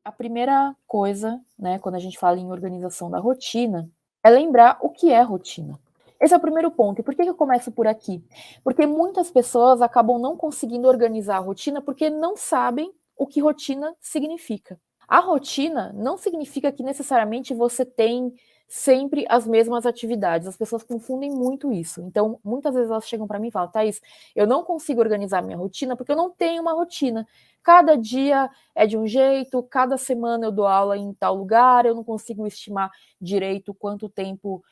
A primeira coisa, né, quando a gente fala em organização da rotina, é lembrar o que é rotina. Esse é o primeiro ponto. E por que eu começo por aqui? Porque muitas pessoas acabam não conseguindo organizar a rotina porque não sabem o que rotina significa. A rotina não significa que necessariamente você tem sempre as mesmas atividades. As pessoas confundem muito isso. Então, muitas vezes elas chegam para mim e falam: Thaís, eu não consigo organizar minha rotina porque eu não tenho uma rotina. Cada dia é de um jeito, cada semana eu dou aula em tal lugar, eu não consigo estimar direito quanto tempo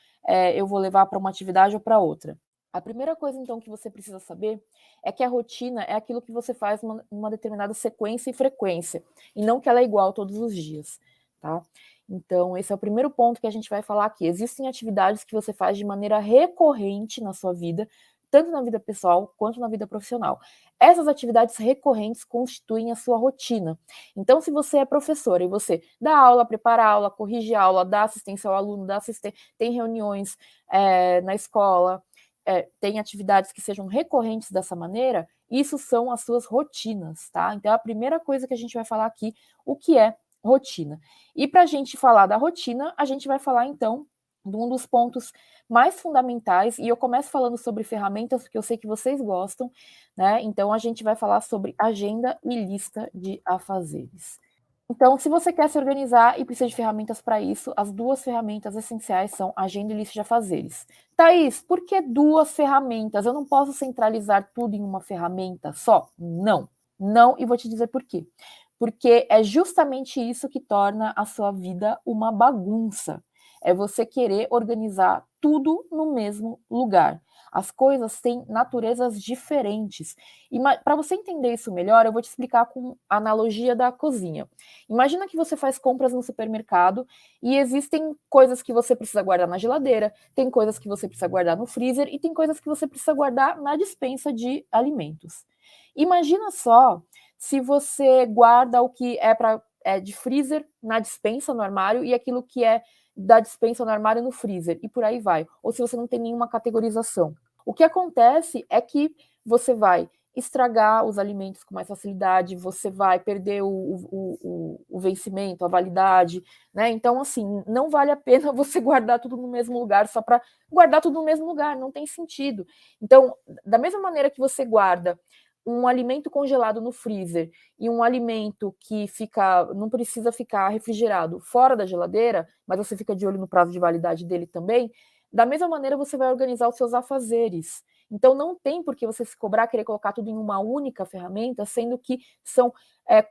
eu vou levar para uma atividade ou para outra. A primeira coisa, então, que você precisa saber é que a rotina é aquilo que você faz numa determinada sequência e frequência, e não que ela é igual todos os dias, tá? Então, esse é o primeiro ponto que a gente vai falar aqui. Existem atividades que você faz de maneira recorrente na sua vida, tanto na vida pessoal quanto na vida profissional. Essas atividades recorrentes constituem a sua rotina. Então, se você é professora e você dá aula, prepara aula, corrige aula, dá assistência ao aluno, tem reuniões na escola, tem atividades que sejam recorrentes dessa maneira, isso são as suas rotinas, tá? Então, a primeira coisa que a gente vai falar aqui, o que é rotina. E para a gente falar da rotina, a gente vai falar, então, de um dos pontos mais fundamentais, e eu começo falando sobre ferramentas, porque eu sei que vocês gostam, né? Então, a gente vai falar sobre agenda e lista de afazeres. Então, se você quer se organizar e precisa de ferramentas para isso, as duas ferramentas essenciais são agenda e lista de afazeres. Thaís, por que duas ferramentas? Eu não posso centralizar tudo em uma ferramenta só? Não, não, e vou te dizer por quê. Porque é justamente isso que torna a sua vida uma bagunça. É você querer organizar tudo no mesmo lugar. As coisas têm naturezas diferentes. E para você entender isso melhor, eu vou te explicar com a analogia da cozinha. Imagina que você faz compras no supermercado e existem coisas que você precisa guardar na geladeira, tem coisas que você precisa guardar no freezer e tem coisas que você precisa guardar na despensa de alimentos. Imagina só se você guarda o que é de freezer na despensa, no armário, e aquilo que é da despensa no armário no freezer, e por aí vai. Ou se você não tem nenhuma categorização. O que acontece é que você vai estragar os alimentos com mais facilidade, você vai perder o vencimento, a validade, né? Então, assim, não vale a pena você guardar tudo no mesmo lugar só para guardar tudo no mesmo lugar, não tem sentido. Então, da mesma maneira que você guarda um alimento congelado no freezer e um alimento que não precisa ficar refrigerado fora da geladeira, mas você fica de olho no prazo de validade dele também, da mesma maneira você vai organizar os seus afazeres. Então não tem por que você se cobrar, querer colocar tudo em uma única ferramenta, sendo que são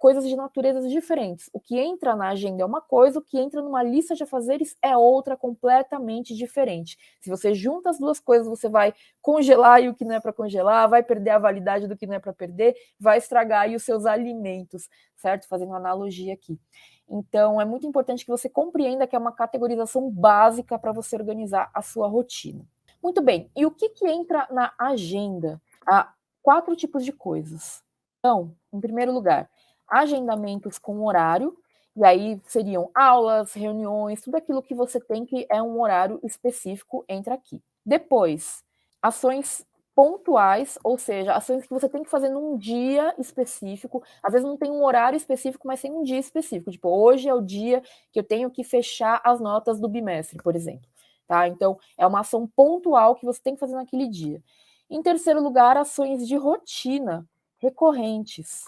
coisas de naturezas diferentes. O que entra na agenda é uma coisa, o que entra numa lista de afazeres é outra, completamente diferente. Se você junta as duas coisas, você vai congelar e o que não é para congelar, vai perder a validade do que não é para perder, vai estragar aí os seus alimentos, certo? Fazendo uma analogia aqui. Então, é muito importante que você compreenda que é uma categorização básica para você organizar a sua rotina. Muito bem, e o que entra na agenda? Há 4 tipos de coisas. Então, em primeiro lugar, agendamentos com horário, e aí seriam aulas, reuniões, tudo aquilo que você tem que é um horário específico entra aqui. Depois, ações pontuais, ou seja, ações que você tem que fazer num dia específico. Às vezes não tem um horário específico, mas tem um dia específico. Tipo, hoje é o dia que eu tenho que fechar as notas do bimestre, por exemplo. Tá? Então, é uma ação pontual que você tem que fazer naquele dia. Em terceiro lugar, ações de rotina recorrentes,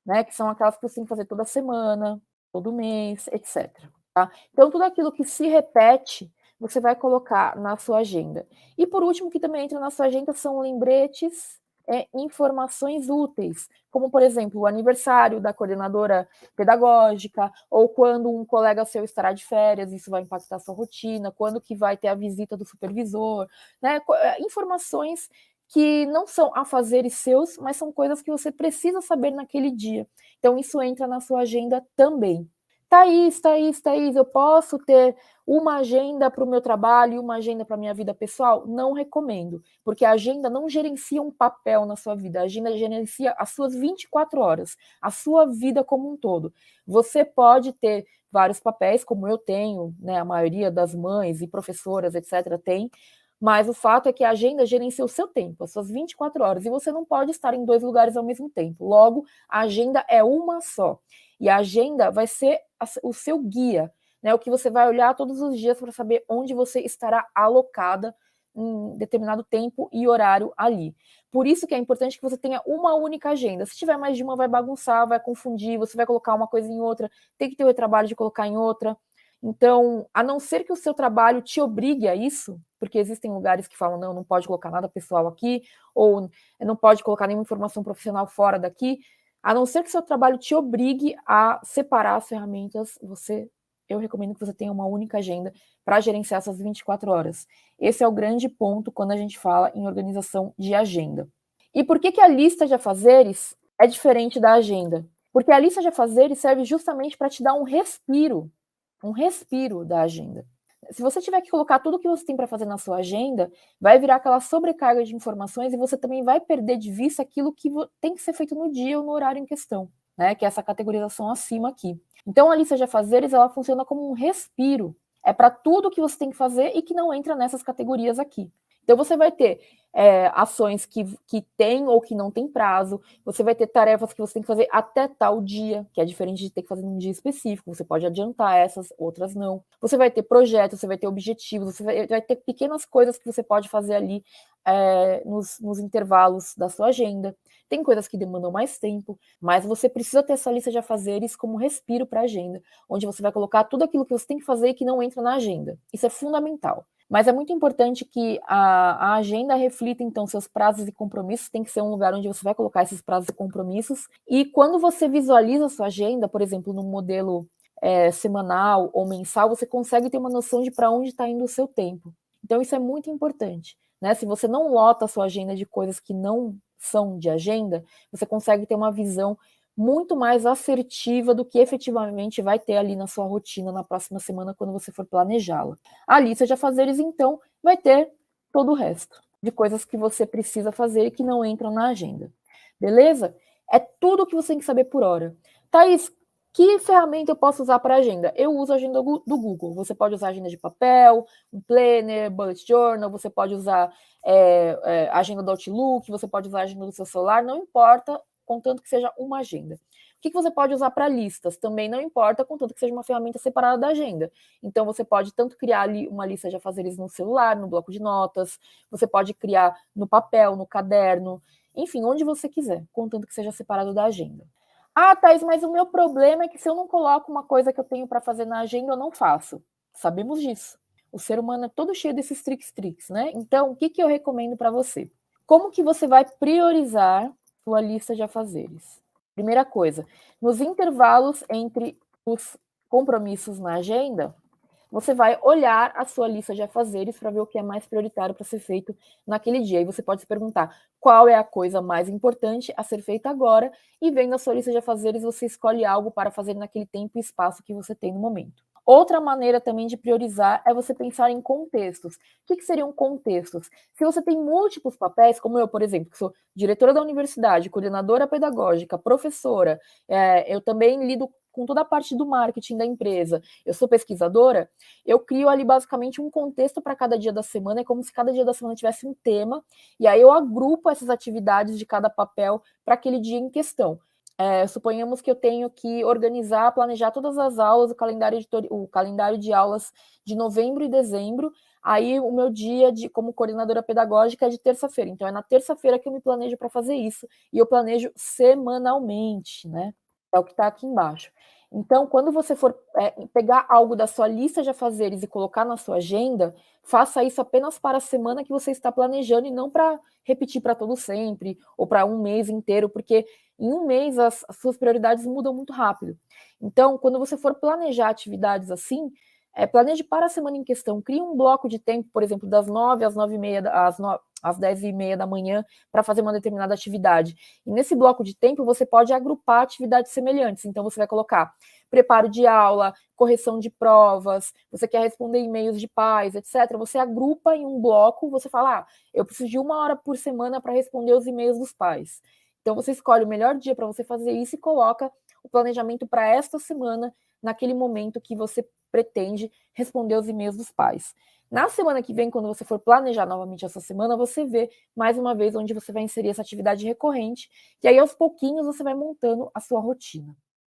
né? Que são aquelas que você tem que fazer toda semana, todo mês, etc. Tá? Então, tudo aquilo que se repete, você vai colocar na sua agenda. E por último, que também entra na sua agenda são lembretes, informações úteis, como, por exemplo, o aniversário da coordenadora pedagógica, ou quando um colega seu estará de férias, isso vai impactar a sua rotina, quando que vai ter a visita do supervisor, né? Informações que não são afazeres seus, mas são coisas que você precisa saber naquele dia. Então, isso entra na sua agenda também. Thaís, eu posso ter uma agenda para o meu trabalho e uma agenda para a minha vida pessoal? Não recomendo, porque a agenda não gerencia um papel na sua vida, a agenda gerencia as suas 24 horas, a sua vida como um todo. Você pode ter vários papéis, como eu tenho, né, a maioria das mães e professoras, etc., tem, Mas o fato é que a agenda gerencia o seu tempo, as suas 24 horas, e você não pode estar em 2 lugares ao mesmo tempo. Logo, a agenda é uma só. E a agenda vai ser o seu guia, né? O que você vai olhar todos os dias para saber onde você estará alocada em determinado tempo e horário ali. Por isso que é importante que você tenha uma única agenda. Se tiver mais de uma, vai bagunçar, vai confundir, você vai colocar uma coisa em outra, tem que ter o trabalho de colocar em outra. Então, a não ser que o seu trabalho te obrigue a isso, porque existem lugares que falam, não pode colocar nada pessoal aqui, ou não pode colocar nenhuma informação profissional fora daqui, a não ser que o seu trabalho te obrigue a separar as ferramentas, eu recomendo que você tenha uma única agenda para gerenciar essas 24 horas. Esse é o grande ponto quando a gente fala em organização de agenda. E por que a lista de afazeres é diferente da agenda? Porque a lista de afazeres serve justamente para te dar um respiro da agenda. Se você tiver que colocar tudo o que você tem para fazer na sua agenda, vai virar aquela sobrecarga de informações e você também vai perder de vista aquilo que tem que ser feito no dia ou no horário em questão, né? Que é essa categorização acima aqui. Então, a lista de afazeres, ela funciona como um respiro. É para tudo que você tem que fazer e que não entra nessas categorias aqui. Então, você vai ter ações que tem ou que não tem prazo, você vai ter tarefas que você tem que fazer até tal dia, que é diferente de ter que fazer num dia específico, você pode adiantar essas, outras não. Você vai ter projetos, você vai ter objetivos, você vai ter pequenas coisas que você pode fazer ali nos intervalos da sua agenda. Tem coisas que demandam mais tempo, mas você precisa ter essa lista de afazeres como respiro para a agenda, onde você vai colocar tudo aquilo que você tem que fazer e que não entra na agenda. Isso é fundamental. Mas é muito importante que a agenda reflita, então, seus prazos e compromissos, tem que ser um lugar onde você vai colocar esses prazos e compromissos. E quando você visualiza a sua agenda, por exemplo, no modelo semanal ou mensal, você consegue ter uma noção de para onde está indo o seu tempo. Então, isso é muito importante, né? Se você não lota a sua agenda de coisas que não são de agenda, você consegue ter uma visão muito mais assertiva do que efetivamente vai ter ali na sua rotina na próxima semana quando você for planejá-la. A lista de afazeres, então, vai ter todo o resto de coisas que você precisa fazer e que não entram na agenda. Beleza? É tudo o que você tem que saber por hora. Thaís, que ferramenta eu posso usar para agenda? Eu uso a agenda do Google. Você pode usar agenda de papel, um planner, bullet journal, você pode usar a agenda do Outlook, você pode usar a agenda do seu celular, não importa, contanto que seja uma agenda. O que você pode usar para listas? Também não importa, contanto que seja uma ferramenta separada da agenda. Então, você pode tanto criar ali uma lista de afazeres no celular, no bloco de notas, você pode criar no papel, no caderno, enfim, onde você quiser, contanto que seja separado da agenda. Ah, Thaís, mas o meu problema é que se eu não coloco uma coisa que eu tenho para fazer na agenda, eu não faço. Sabemos disso. O ser humano é todo cheio desses tricks, né? Então, o que eu recomendo para você? Como que você vai priorizar sua lista de afazeres? Primeira coisa, nos intervalos entre os compromissos na agenda, você vai olhar a sua lista de afazeres para ver o que é mais prioritário para ser feito naquele dia. E você pode se perguntar qual é a coisa mais importante a ser feita agora, e vendo a sua lista de afazeres, você escolhe algo para fazer naquele tempo e espaço que você tem no momento. Outra maneira também de priorizar é você pensar em contextos. O que seriam contextos? Se você tem múltiplos papéis, como eu, por exemplo, que sou diretora da universidade, coordenadora pedagógica, professora, eu também lido com toda a parte do marketing da empresa, eu sou pesquisadora, eu crio ali basicamente um contexto para cada dia da semana, é como se cada dia da semana tivesse um tema, e aí eu agrupo essas atividades de cada papel para aquele dia em questão. Suponhamos que eu tenho que organizar, planejar todas as aulas, o calendário de aulas de novembro e dezembro. Aí o meu dia como coordenadora pedagógica é de terça-feira. Então é na terça-feira que eu me planejo para fazer isso. E eu planejo semanalmente, né? É o que está aqui embaixo. Então, quando você for pegar algo da sua lista de afazeres e colocar na sua agenda, faça isso apenas para a semana que você está planejando e não para repetir para todo sempre ou para um mês inteiro, porque em um mês as suas prioridades mudam muito rápido. Então, quando você for planejar atividades assim, planeje para a semana em questão. Crie um bloco de tempo, por exemplo, das 9 às 9h30, às 10h30 da manhã, para fazer uma determinada atividade. E nesse bloco de tempo, você pode agrupar atividades semelhantes. Então, você vai colocar preparo de aula, correção de provas, você quer responder e-mails de pais, etc. Você agrupa em um bloco, você fala, eu preciso de 1 hora por semana para responder os e-mails dos pais. Então, você escolhe o melhor dia para você fazer isso e coloca o planejamento para esta semana, naquele momento que você pretende responder os e-mails dos pais. Na semana que vem, quando você for planejar novamente essa semana, você vê mais uma vez onde você vai inserir essa atividade recorrente, e aí aos pouquinhos você vai montando a sua rotina.